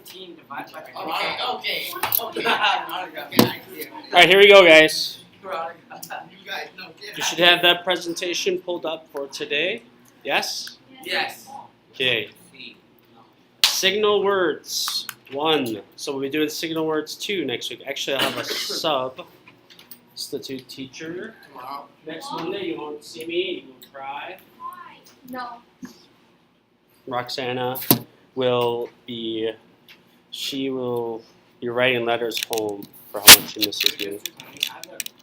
14 divided by 4. Okay. Alright, here we go, guys. You guys know. You should have that presentation pulled up for today. Yes? Yes. Okay. Signal words 1. So we'll be doing signal words 2 next week. Actually, I'll have a substitute teacher. Tomorrow. Next Monday, you won't see me. You will cry. No. Roxana will be. She will be writing letters home for how much she misses me.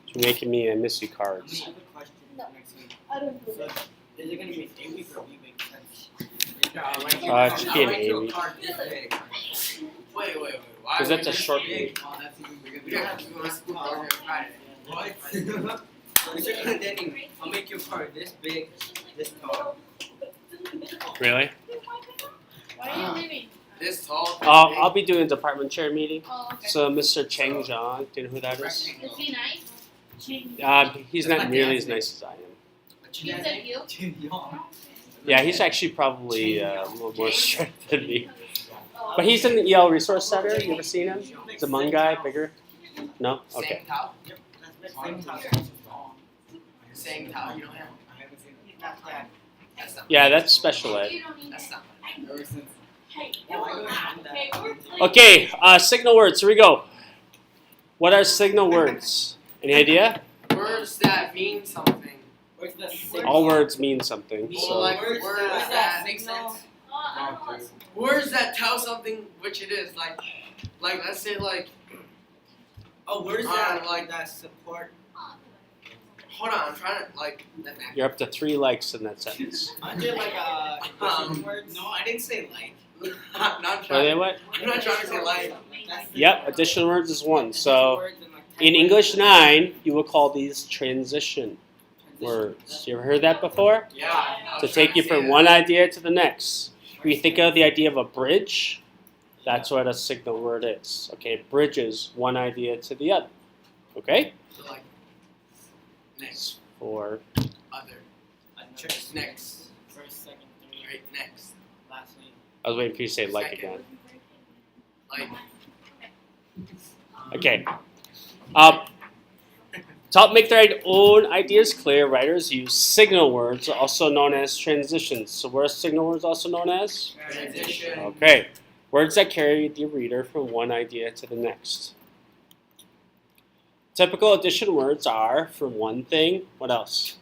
She's making me a miss you cards. I have a question next week. I don't do So, that. is it going to be a week or week? It should be an A week. Wait. Why? Because that's a short week. Oh, that's even bigger. We don't have to go to school on Friday. What? I'll make your card this big, this tall. Really? Why are you leaving? This tall. I'll be doing a department chair meeting. Oh, okay. So Mr. Cheng Zhang, do you know who that is? Is he nice? He's not nearly as nice as I am. He said you? Yeah, he's actually probably a little more strict than me. But he's in the EL Resource Center. You ever seen him? He's a Hmong guy, bigger. No? Okay. Same towel. Same towel. You don't have. That's not. Yeah, that's special ed. You don't need That's that. not. Hey, we're Okay, signal words. Here we go. What are signal words? Any idea? Words that mean something. All words mean something. Well, So like words that make signal? sense. I don't know. Words that tell something which it is. Like let's say like. Oh, where's that? Like that support. Hold on, I'm trying to like. you're up to 3 likes in that sentence. Aren't there like words? No, I didn't say like. I'm not Are they trying. what? I'm not trying to say like. Yep, additional words is 1. So in English 9, you will call these transition words. You ever heard that before? Yeah. I To was take trying you say from that. one idea to the next. When you think of the idea of a bridge, that's what a signal word is. Okay, bridges one idea to the other. Okay? So like. Next. For Other. Next. First, second, third, Right. Next. lastly. I was waiting for you to say like Second. again. Like. Okay. To help make their own ideas clear, writers use signal words, also known as transitions. So what are signal words also known as? Transition. Okay. Words that carry the reader from one idea to the next. Typical addition words are from one thing. What else?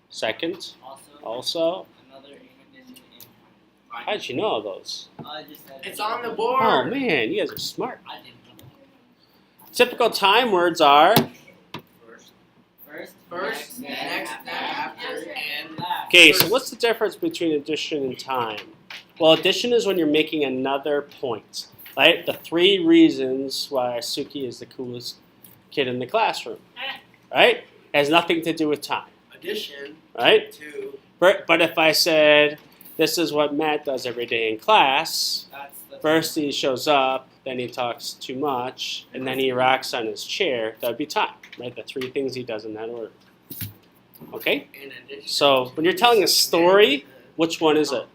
Second. Second. Also. Also. Another in addition in. How did you know all those? I just said It's on the board. Oh man, you guys are smart. I didn't know. Typical time words are. First, next, after, and last. Okay, so what's the difference between addition and time? Well, addition is when you're making another point, right? The 3 reasons why Suki is the coolest kid in the classroom, right? Has nothing to do with time, addition right? to But if I said, this is what Matt does every day in class, That's the first he shows up, then he talks too much, and then he rocks on his chair, that would be time, right? The 3 things he does in that order. Okay? in addition. So when you're telling a story, which one is it?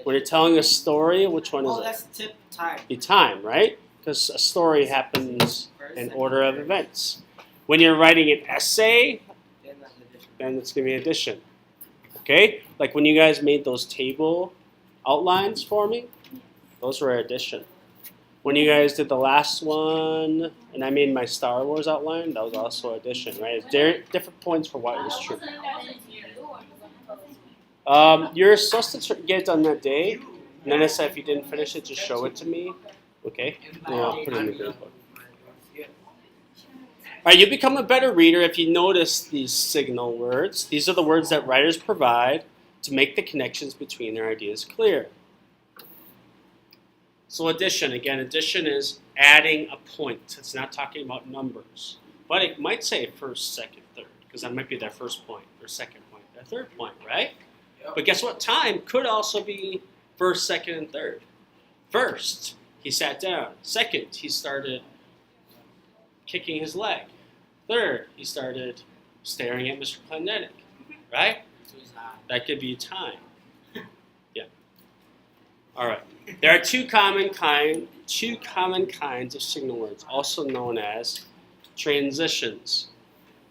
When you're telling a story, which one is Oh, it? that's tip time. Be time, right? Because a story happens First, in second, order of third. events. When you're writing an essay, Then that's addition. then it's going to be addition. Okay? Like when you guys made those table outlines for me, those were addition. When you guys did the last one, and I made my Star Wars outline, that was also addition, right? It's different points for what is true. You're supposed to get it done that day, and then I said if you didn't finish it, just show it to me. Okay? And I'll put it in the grade book. Alright, you become a better reader if you notice these signal words. These are the words that writers provide to make the connections between their ideas clear. So addition, again, addition is adding a point. It's not talking about numbers. But it might say first, second, third, because that might be their first point, their second point, their third point, right? Yep. But guess what? Time could also be first, second, and third. First, he sat down. Second, he started kicking his leg. Third, he started staring at Mr. Planetic, right? That could be time. Yeah. All right. There are two common kinds of signal words, also known as transitions.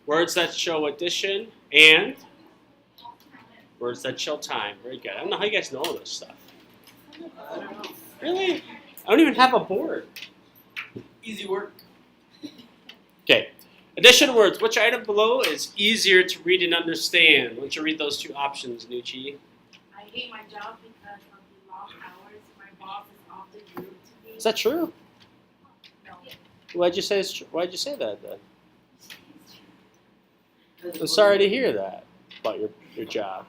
Words that show addition and words that show time. Very good. I don't know how you guys know all this stuff. I don't know. Really? I don't even have a board. Easy work. Okay. Addition words. Which item below is easier to read and understand? Why don't you read those two options, Nucci? I hate my job because of the long hours. My boss is often rude to me. Is that true? No. Why'd you say that then? I'm sorry to hear that about your job.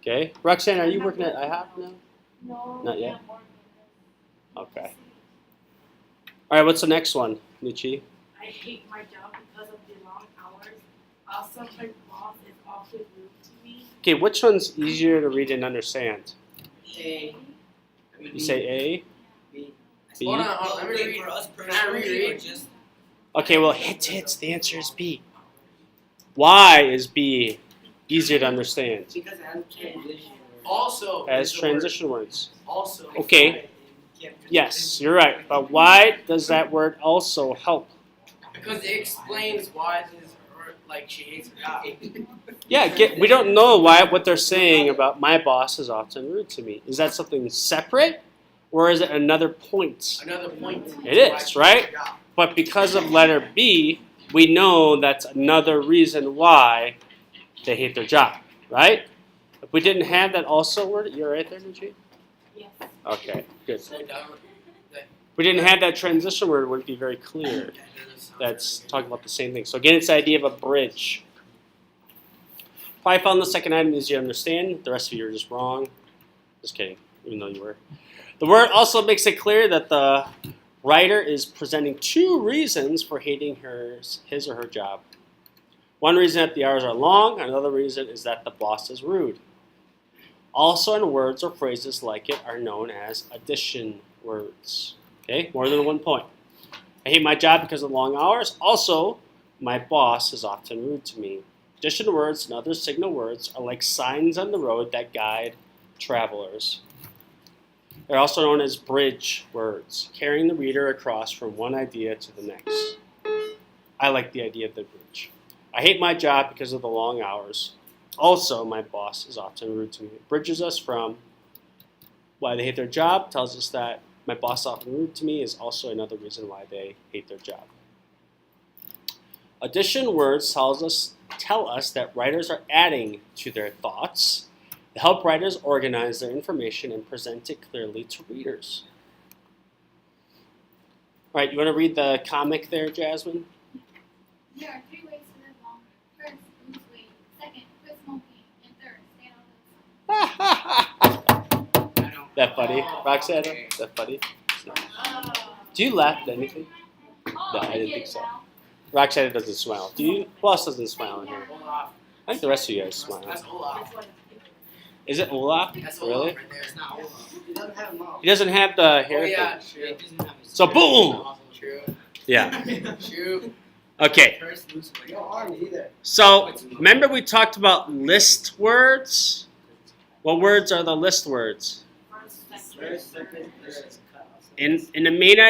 Okay. Roxanne, are you working at IHOP now? No. Not yet? I'm working this. Okay. All right, what's the next one, Nucci? I hate my job because of the long hours. Also, my boss is often rude to me. Okay, which one's easier to read and understand? A. You say A? B. B? Hold on, Well, let me read. for us Can I personally, or reread? just Okay, well, hits. The answer is B. Why is B easier to understand? because it has transition. Also. As is the transition words. word. Also. Okay. Yes, you're right. But why does that word also help? Because it explains why this, like, she hates her job. Yeah, we don't know what they're saying about my boss is often rude to me. Is that something separate, or is it another point? Another point. It is, right? But because of letter B, we know that's another reason why they hate their job, right? If we didn't have that also word, you're right there, did you? Yes. Okay, good. So dumb. If we didn't have that transition word, it wouldn't be very clear. That's talking about the same thing. So again, it's the idea of a bridge. Probably found the second item easy to understand. The rest of you are just wrong. Just kidding, even though you were. The word also makes it clear that the writer is presenting two reasons for hating his or her job. One reason that the hours are long, another reason is that the boss is rude. Also in words or phrases like it are known as addition words. Okay, more than one point. I hate my job because of long hours. Also, my boss is often rude to me. Addition words and other signal words are like signs on the road that guide travelers. They're also known as bridge words, carrying the reader across from one idea to the next. I like the idea of the bridge. I hate my job because of the long hours. Also, my boss is often rude to me. It bridges us from why they hate their job, tells us that my boss is often rude to me is also another reason why they hate their job. Addition words tell us that writers are adding to their thoughts. They help writers organize their information and present it clearly to readers. All right, you want to read the comic there, Jasmine? There are 3 ways to live longer. First, lose weight. Second, quit smoking. And third, stay out of the sun. That funny? Roxanne, that funny? Do you laugh at anything? No, I didn't think so. Roxanne doesn't smile. Do you? Who else doesn't smile in here? Olaf. I think the rest of you guys smile. That's Olaf. Is it Olaf? That's Really? Olaf right there. It's not Olaf. He doesn't have a mouth. He doesn't have the hair Oh, yeah, thing. true. He doesn't have his So hair. boom! True. Yeah. True. Okay. First loose You don't arm either. So remember we talked about list words? What words are the list words? First, second, third. In a main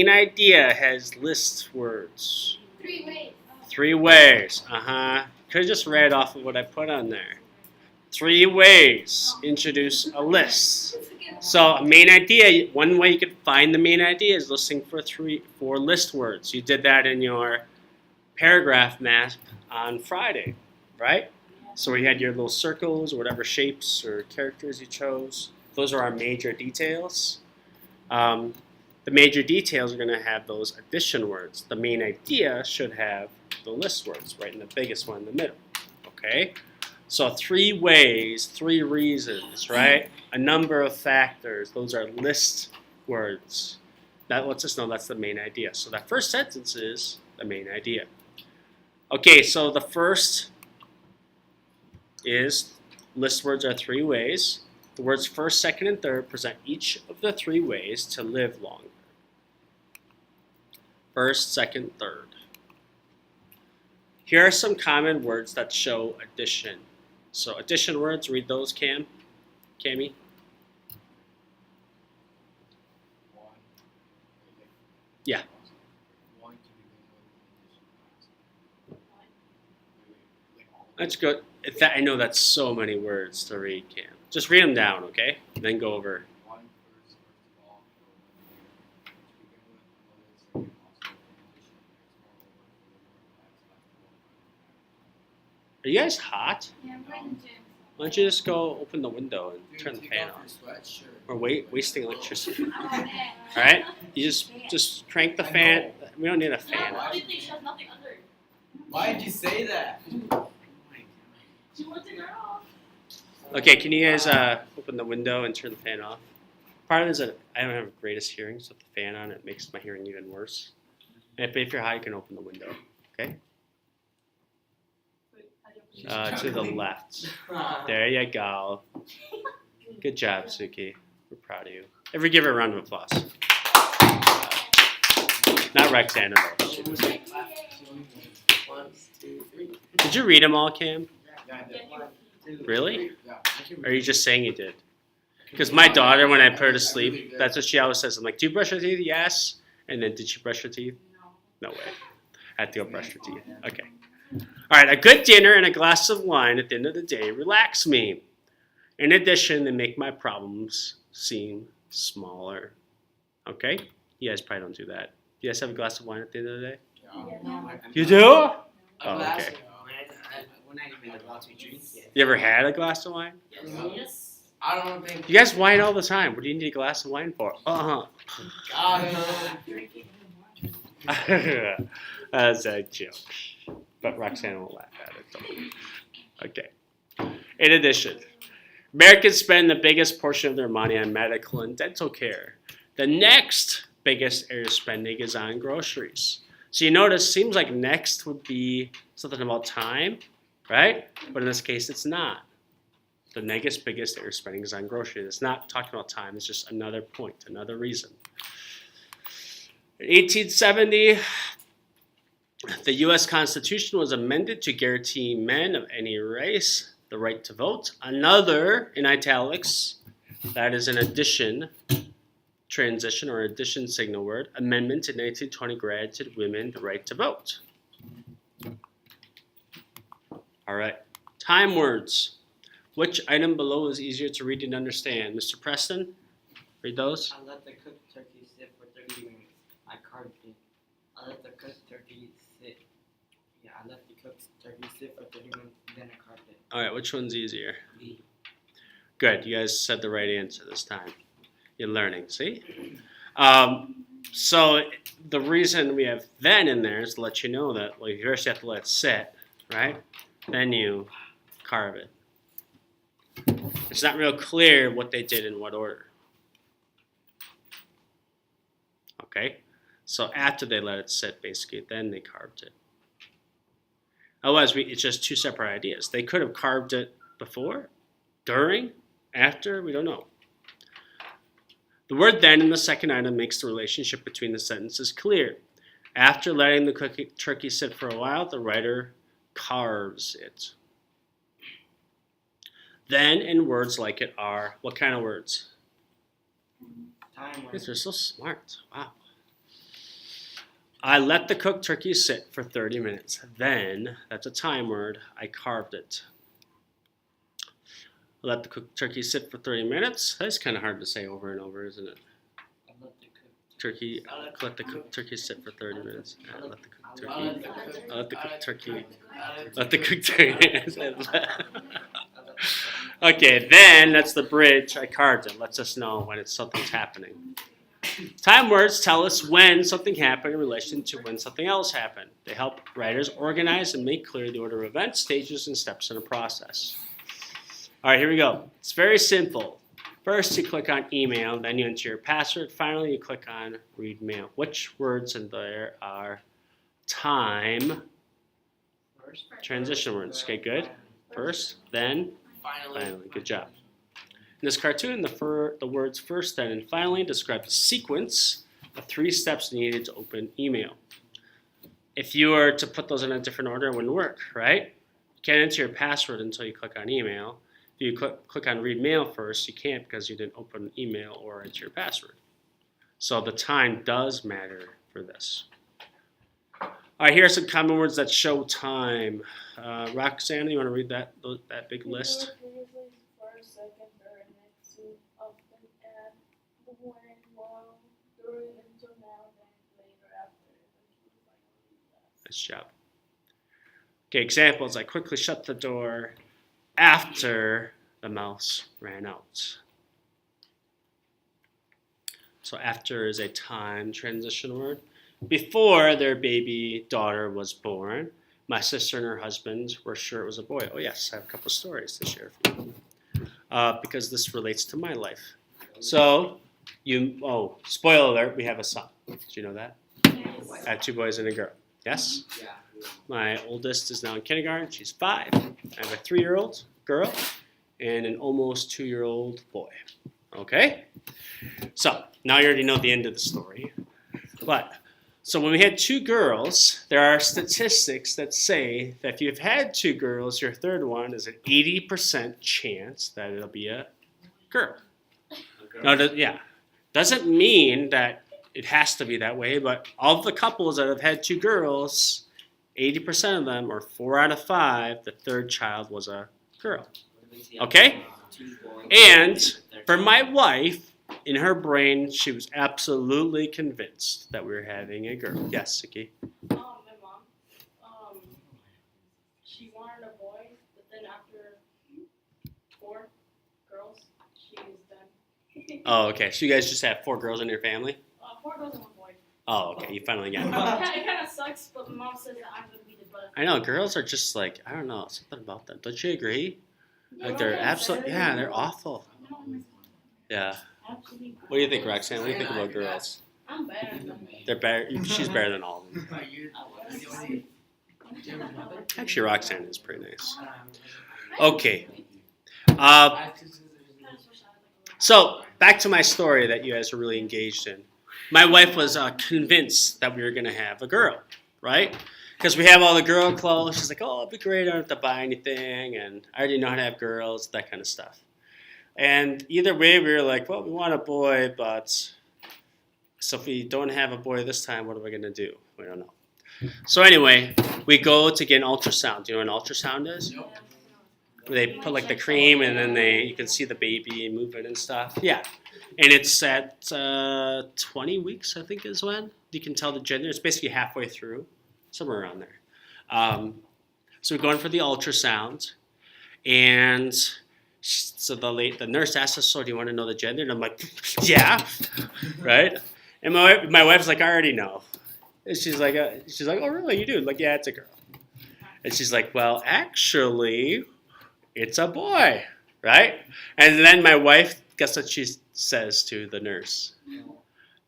idea has list words. 3 ways. 3 ways. Could have just read off of what I put on there. 3 ways. Introduce a list. So a main idea, one way you could find the main idea is listening for list words. You did that in your paragraph map on Friday, right? So we had your little circles or whatever shapes or characters you chose. Those are our major details. The major details are going to have those addition words. The main idea should have the list words, right in the biggest one in the middle. Okay? So 3 ways, 3 reasons, right? A number of factors. Those are list words. That lets us know that's the main idea. So that first sentence is the main idea. Okay, so the first is list words are 3 ways. The words first, second, and third present each of the 3 ways to live longer. First, second, third. Here are some common words that show addition. So addition words, read those, Cammy. Yeah. That's good. I know that's so many words to read, Cam. Just read them down, okay? And then go over. Are you guys hot? Yeah, I'm going to gym. Why don't you just go open the window and turn the fan on? We're wasting electricity. Oh, man. All right? You just crank the fan. We don't need a fan. Yeah, the thing she has nothing under it. Why did you say that? She wants to turn off. Okay, can you guys open the window and turn the fan off? Part of it is that I don't have the greatest hearing, so with the fan on, it makes my hearing even worse. And if you're high, you can open the window. Okay? To the left. There you go. Good job, Suki. We're proud of you. Every give her a round of applause. Not Roxana, though. She was- 1, 2, 3. Did you read them all, Cam? Yeah, I did. 1, 2, Really? Yeah. Or are you just saying you did? Because my daughter, when I put her to sleep, that's what she always says. I'm like, do you brush your teeth? Yes. And then, did she brush her teeth? No way. I had to go brush her teeth. Okay. All right, a good dinner and a glass of wine at the end of the day relax me. In addition, they make my problems seem smaller. Okay? You guys probably don't do that. You guys have a glass of wine at the end of the day? You do? A Oh, glass okay. of wine. We're not even allowed to drink yet. You ever had a glass of wine? Yes. I don't think. You guys wine all the time. What do you need a glass of wine for? God, That's a joke. But Roxanne won't laugh at it. Though. Okay. In addition, Americans spend the biggest portion of their money on medical and dental care. The next biggest area of spending is on groceries. So you notice, seems like next would be something about time, right? But in this case, it's not. The next biggest area of spending is on groceries. It's not talking about time. It's just another point, another reason. In 1870, the U.S. Constitution was amended to guarantee men of any race the right to vote. Another, in italics, that is an addition, transition or addition signal word, amendment in 1920 granted women the right to vote. All right, time words. Which item below is easier to read and understand? Mr. Preston, read those. I let the cooked turkey sit for 30 minutes. I carved it. I let the cooked turkey sit. Yeah, I let the cooked turkey sit for 30 minutes, then I carved it. All right, which one's easier? B. Good, you guys said the right answer this time. You're learning, see? So the reason we have then in there is to let you know that, well, you first have to let it sit, right? Then you carve it. It's not real clear what they did in what order. Okay? So after they let it sit, basically, then they carved it. Otherwise, it's just two separate ideas. They could have carved it before, during, after, we don't know. The word then in the second item makes the relationship between the sentences clear. After letting the turkey sit for a while, the writer carves it. Then and words like it are, what kind of words? Time These are so smart. Wow. I let the cooked turkey sit for 30 minutes. Then, that's a time word, I carved it. Let the cooked turkey sit for 30 minutes. That's kind of hard to say over and over, isn't it? I let the cooked Turkey sit for 30 minutes. I let the cooked turkey. I I let the cooked turkey. I Let the cooked turkey. Okay, then that's the bridge. I carved it. Lets us know when something's happening. Time words tell us when something happened in relation to when something else happened. They help writers organize and make clear the order of events, stages, and steps in a process. All right, here we go. It's very simple. First, you click on email, then you enter your password. Finally, you click on read mail. Which words in there are time, transition words? Okay, good. First, then, finally. Good job. In this cartoon, the words first, then, and finally describe the sequence of 3 steps needed to open email. If you were to put those in a different order, it wouldn't work, right? You can't enter your password until you click on email. If you click on read mail first, you can't because you didn't open email or enter your password. So the time does matter for for this. All right, here are some common words that show time. Roxanne, you want to read that big list? Previously, first, second, third, next to, often, at, when, while, during, until now, then, later, after. Nice job. Okay, examples. I quickly shut the door after the mouse ran out. So after is a time transition word. Before their baby daughter was born, my sister and her husband were sure it was a boy. Oh yes, I have a couple stories to share for you. Because this relates to my life. So, spoiler alert, we have a son. Did you know that? Yes. I have 2 boys and a girl. Yes? Yeah. My oldest is now in kindergarten. She's 5. I have a 3-year-old girl and an almost 2-year-old boy. Okay? So, now you already know the end of the story. So when we had 2 girls, there are statistics that say that if you've had 2 girls, your third one is an 80% chance that it'll be a girl. No, doesn't mean that it has to be that way, but all of the couples that have had 2 girls, 80% of them, or 4 out of 5, the third child was a girl. Okay? And for my wife, in her brain, she was absolutely convinced that we were having a girl. Yes, Siki? My mom, she wanted a boy, but then after 4 girls, she was done. Oh, okay. So you guys just have 4 girls in your family? 4 girls and 1 boy. Oh, okay. You finally got it. It kind of sucks, but my mom says that I'm going to be the butterfly. I know. Girls are just like, I don't know, something about them. Don't you agree? Like they're absolutely, yeah, they're awful. Yeah. What do you think, Roxanne? What do you think about girls? I'm better than them. They're better. She's better than all of them. Actually, Roxanne is pretty nice. Okay. So back to my story that you guys are really engaged in. My wife was convinced that we were going to have a girl, right? Because we have all the girl clothes. She's like, oh, it'd be great. I don't have to buy anything. And I already know how to have girls, that kind of stuff. And either way, we were like, well, we want a boy, but so if we don't have a boy this time, what are we going to do? We don't know. So anyway, we go to get an ultrasound. Do you know what an ultrasound is? They put like the cream and then you can see the baby move it and stuff. Yeah. And it's at 20 weeks, I think is when you can tell the gender. It's basically halfway through, somewhere around there. So we're going for the ultrasound. And so the nurse asked us, so do you want to know the gender? And I'm like, yeah, right? And my wife's like, I already know. And she's like, oh, really? You do? Like, yeah, it's a girl. And she's like, well, actually, it's a boy, right? And then my wife, guess what she says to the nurse?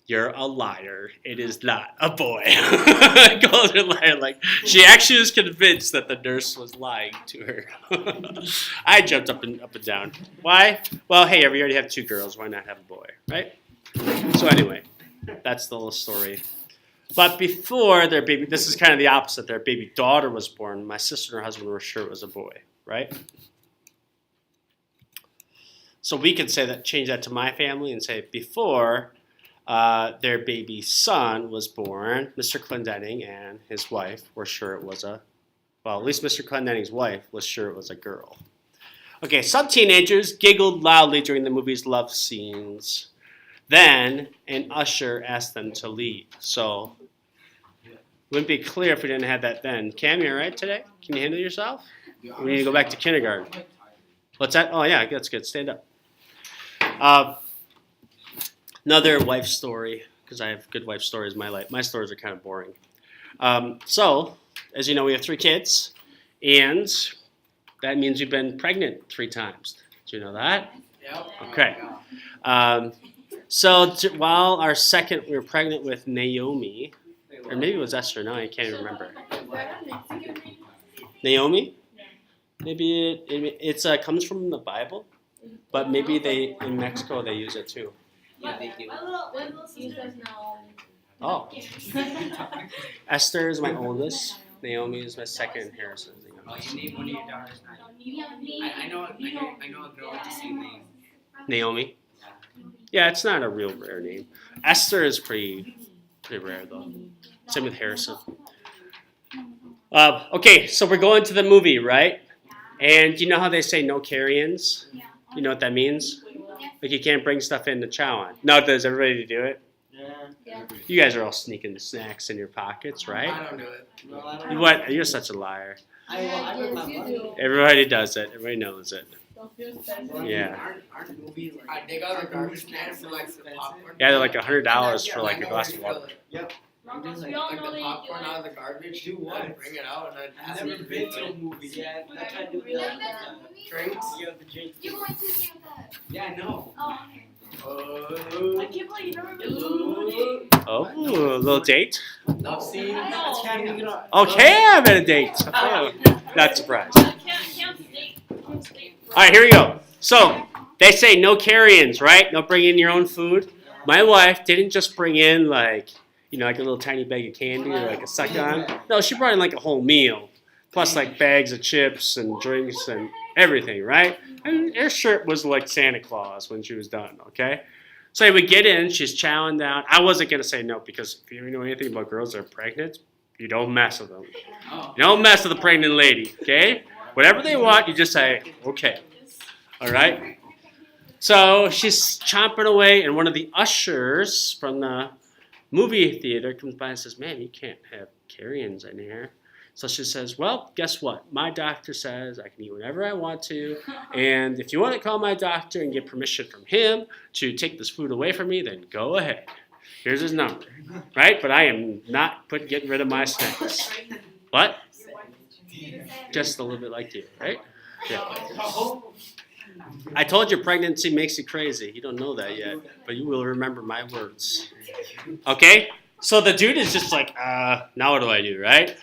You're a liar. It is not a boy. I called her a liar. Like, she actually was convinced that the nurse was lying to her. I jumped up and down. Why? Well, hey, we already have 2 girls. Why not have a boy, right? So anyway, that's the little story. But before their baby, this is kind of the opposite. Their baby daughter was born. My sister and her husband were sure it was a boy, right? So we could say that, change that to my family and say before their baby son was born, Mr. Clendenning and his wife were sure it was at least Mr. Clendenning's wife was sure it was a girl. Okay, some teenagers giggled loudly during the movie's love scenes. Then an usher asked them to leave. So it wouldn't be clear if we didn't have that then. Cam, you all right today? Can you handle yourself? We need to go back to kindergarten. What's that? Oh, yeah, that's good. Stand up. Another wife story, because I have good wife stories in my life. My stories are kind of boring. So, as you know, we have 3 kids, and that means we've been pregnant 3 times. Do you know that? Yep. Okay. So while we were pregnant with Naomi, or maybe it was Esther, no, I can't even remember. Naomi? Maybe it comes from the Bible, but maybe in Mexico they use it too. Yeah, they do. My little sister now. Oh. Esther is my oldest. Naomi is my second. Harrison is the Oh, youngest. you name one of your daughters now. I know a girl with the same name. Naomi? Yeah, it's not a real rare name. Esther is pretty pretty rare though. Same with Harrison. Okay, so we're going to the movie, right? And you know how they say no carry-ins? You know what that means? Like you can't bring stuff in to chow on. No, does everybody do it? Yeah. You guys are all sneaking snacks in your pockets, right? I don't do it. No, I don't. What? You're such a liar. I bring my money. Everybody does it. Everybody knows it. Don't feel special. Yeah. Aren't movies like I dig out the garbage can for like the popcorn? Yeah, they're like $100 for like a glass of water. Marcos, we Like all know the that popcorn you out of the garbage, Do what? I'd bring it out and I'd I've ask never them been to to a movie. Yeah, that's how I do You've that. never been to a movie? drinks. You have the drinks. You're going to see with us. Yeah, I know. Oh, okay. I can't believe you never been to a movie. Oh, a little date. No, see, No. Okay, I'm at a date. Oh, not surprised. All Can't state. right, here we go. So they say no carry-ins, right? No bring in your own food. My wife didn't just bring in like like a little tiny bag of candy or like a suck-on. No, she brought in like a whole meal, plus like bags of chips and drinks and everything, right? And her shirt was like Santa Claus when she was done, okay? So we get in, she's chowing down. I wasn't going to say no because if you know anything about girls that are pregnant, you don't mess with them. You don't mess with a pregnant lady, okay? Whatever they want, you just say, okay. All right? So she's chomping away, and one of the ushers from the movie theater comes by and says, "Man, you can't have carry-ins in here." So she says, "Well, guess what? My doctor says I can eat whenever I want to, and if you want to call my doctor and get permission from him to take this food away from me, then go ahead. Here's his number." Right? But I am not getting rid of my snacks. What? Just a little bit like you, right? Yeah. I told you pregnancy makes you crazy. You don't know that yet, but you will remember my words. Okay? So the dude is just like, now what do I do, right?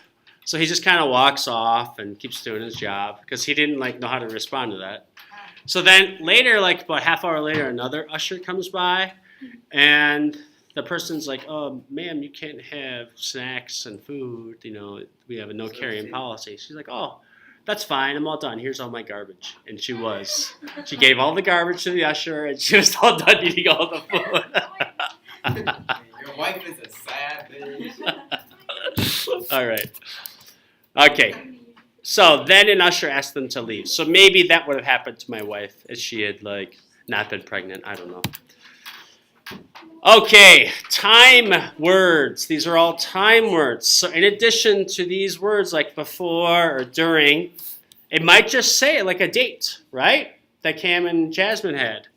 So he just kind of walks off and keeps doing his job because he didn't know how to respond to that. So then later, like about half hour later, another usher comes by and the person's like, "Oh, ma'am, you can't have snacks and food. We have a no carrying policy." She's like, "Oh, that's fine. I'm all done. Here's all my garbage." And she was. She gave all the garbage to the usher, and she was all done eating all the food. Your wife is a savage. All right. Okay. So then an usher asked them to leave. So maybe that would have happened to my wife if she had not been pregnant. I don't know. Okay, time words. These are all time words. So in addition to these words like before or during, it might just say like a date, right? That Cam and Jasmine had.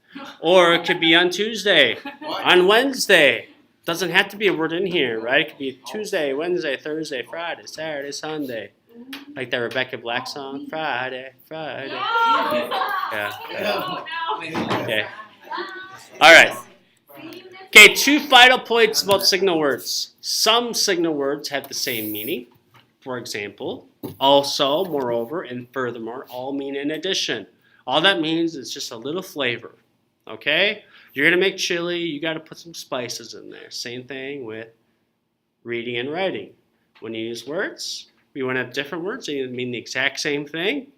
Or it could be on Tuesday, on Wednesday. Doesn't have to be a word in here, right? It could be Tuesday, Wednesday, Thursday, Friday, Saturday, Sunday. Like that Rebecca Black song, Friday, Friday. Yeah. Okay. All right. Okay, 2 final points about signal words. Some signal words have the same meaning. For example, also, moreover, and furthermore, all mean in addition. All that means is just a little flavor. Okay? You're going to make chili, you got to put some spices in there. Same thing with reading and writing. When you use words, we want to have different words. They mean the exact same thing,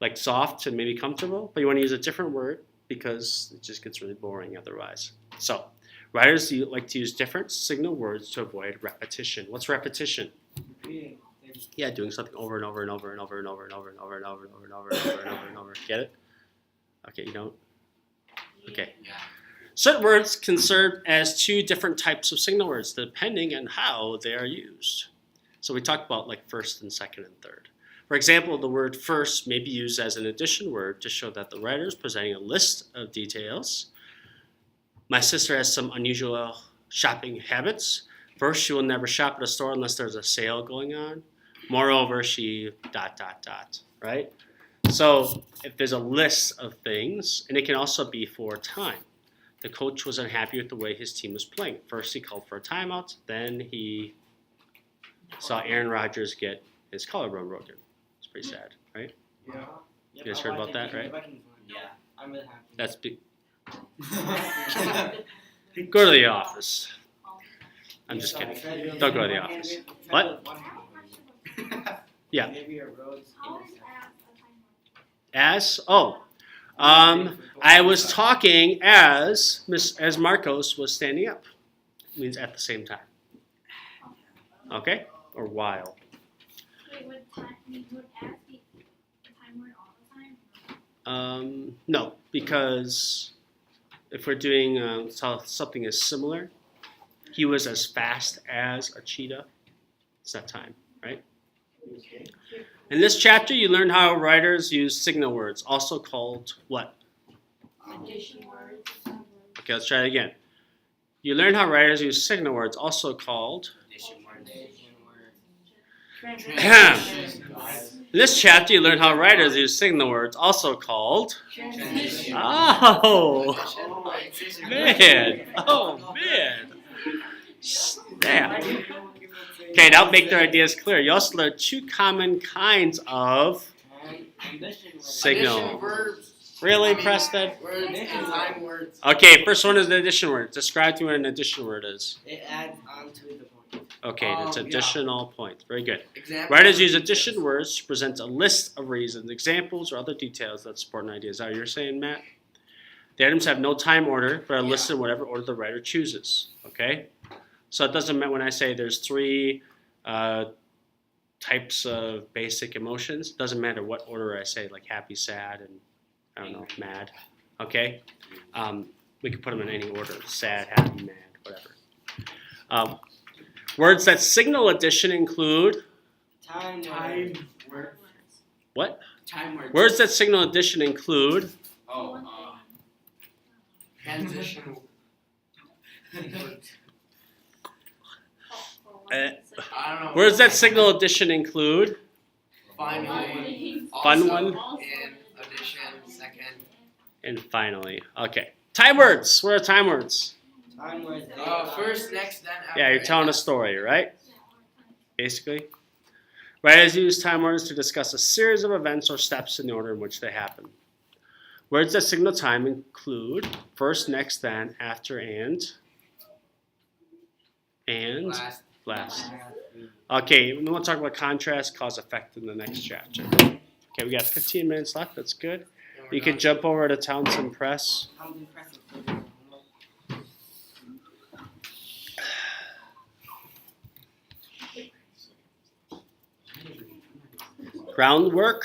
like soft and maybe comfortable, but you want to use a different word because it just gets really boring otherwise. So, writers like to use different signal words to avoid repetition. What's repetition? Yeah, doing something over and over and over and over and over and over and over and over and over and over and over and over and over. Get it? Okay, you don't? Okay. Certain words can serve as 2 different types of signal words depending on how they are used. So we talked about like first and second and third. For example, the word first may be used as an addition word to show that the writer is presenting a list of details. My sister has some unusual shopping habits. First, she will never shop at a store unless there's a sale going on. Moreover, she ... right? So if there's a list of things, and it can also be for time. The coach was unhappy with the way his team was playing. First, he called for a timeout. Then he saw Aaron Rodgers get his collarbone broken. It's pretty sad, right? Yeah. You guys heard about that, right? Yeah. I'm really happy. That's big. Go to the office. I'm just kidding. Don't go to the office. What? Yeah. Maybe a rose As? Oh. I was talking as Marcos was standing up. means at the same time. Okay? Or while. Wait, would time would as be the time word all the time? No, because if we're doing something is similar, he was as fast as a cheetah. It's that time, right? In this chapter, you learned how writers use signal words, also called what? Addition words. Okay, let's try it again. You learned how writers use signal words, also called. Addition words. In this chapter, you learned how writers use signal words, also called. Transition. Oh, Transition. man. Oh, man. Snap. Okay, now make their ideas clear. You also learned two common kinds of signal. Addition verbs. Really, Preston? Words and time words. Okay, first one is the addition word. Describe to me what an addition word is. It adds on to the point. Okay, it's Oh, yeah. additional points. Very good. Example. Writers use addition words to present a list of reasons, examples, or other details that support an idea. Is that what you're saying, Matt? The items have no time order, but are listed in whatever order the writer chooses. Okay? So it doesn't matter when I say there's three types of basic emotions. It doesn't matter what order I say, like happy, sad, and I don't know, mad. Okay? We can put them in any order. Sad, happy, mad, whatever. Words that signal addition include Time word. what? Time words. Words that signal addition include Oh, transition. I don't know. words that signal addition include Finally. Fun Also, one. In addition, second. and finally. Okay. Time words. What are time words? Time words. First, next, then, after. Yeah, you're telling a story, right? Basically. Writers use time words to discuss a series of events or steps in the order in which they happen. Words that signal time include first, next, then, after, and last. Okay, then we'll talk about contrast, cause, effect in the next chapter. Okay, we got 15 minutes left. That's good. And we're You can done. jump over to Townsend Press. How impressive. Groundwork.